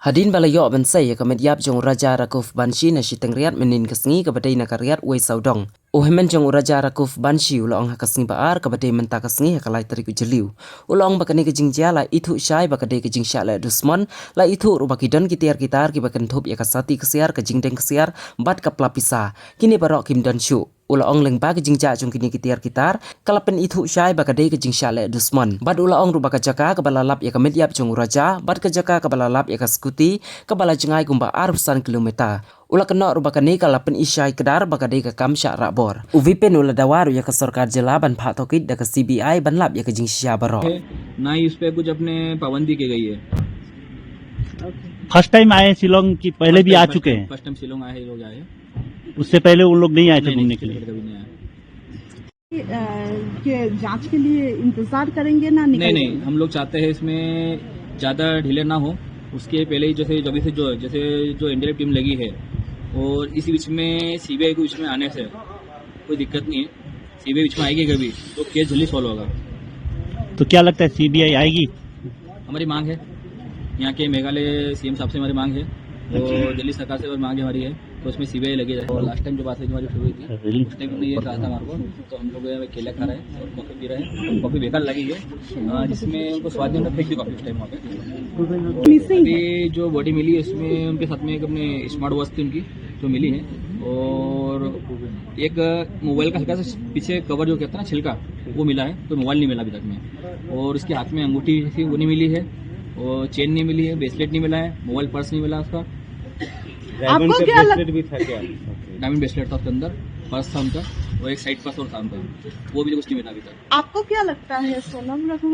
Hadin balayo bansay kamedyap jong Raja Rakuf Banshi na si tengriat menin kasngi kabadai na karyat uay saudong. Uhemen jong Raja Rakuf Banshi ulong hakasngi baar kabadai menta kasngi hakalai tariku jeliu. Ulong bakani kejingjia la itu syai bakadai kejingsya la dusmon la itu rubakidon kitiar kitar kibakan thup ya kasati kesiar kejingdeng kesiar bat kaplapisa. Kini barok kim don syu. Ulaong lengba kejingja jong kini kitiar kitar kalapen itu syai bakadai kejingsya la dusmon. Bad ulaong rubaka jaka kabalalap ya kamedyap jong Raja bad kejaka kabalalap ya kaskuti kabala jengai gumba arusan kilometer. Ula kena rubakani kalapen isyai kedar bakadai ke kamsya rakbor. Uvipen ula dawaru ya ke सरकार जिला बन फातोकित the CBI बनलाप या के जिंगशिया बरो ना ही उस पे कुछ अपने पाबंदी की गई है। फर्स्ट टाइम आए शिलोंग की पहले भी आ चुके हैं? फर्स्ट टाइम शिलोंग आए लोग आए, उससे पहले उन लोग नहीं आए थे घूमने के लिए? कभी नहीं आए। के जांच के लिए इंतजार करेंगे ना? नहीं, हम लोग चाहते हैं इसमें ज्यादा ढीले ना हो, उसके पहले ही जैसे जो इंडिया टीम लगी है और इसी बीच में CBI को बीच में आने से कोई दिक्कत नहीं है। CBI बीच में आएगी कभी तो केस जल्दी सॉल्व होगा। तो क्या लगता है CBI आएगी? हमारी मांग है, यहाँ के मेघालय CM साहब से हमारी मांग है और दिल्ली सरकार से मांग हमारी है, तो उसमें CBI लगी जाए। और लास्ट टाइम जो बात हमारी शुरू हुई थी उस टाइम हमने ये कहा था हमारे को, तो हम लोग केला खा रहे हैं और कॉफी पी रहे हैं। कॉफी बेकार लगी है जिसमें उनको स्वाद नहीं होता, फेंक दी कॉफी उस टाइम वहाँ पे। अभी जो बॉडी मिली है उसमें उनके साथ में एक अपने स्मार्ट वॉच थी उनकी जो मिली है और एक मोबाइल का हल्का सा पीछे कवर जो कहता है ना छिलका वो मिला है, तो मोबाइल नहीं मिला अभी तक में। और उसके हाथ में अंगूठी थी वो नहीं मिली है और चेन नहीं मिली है, ब्रेसलेट नहीं मिला है, मोबाइल पर्स नहीं मिला उसका। आपको क्या भी था क्या? डायमंड ब्रेसलेट था उसके अंदर, पर्स था उनका और एक साइड पर्स और था उनका, वो भी कुछ नहीं मिला अभी तक। आपको क्या लगता है सोनम रघुवंशी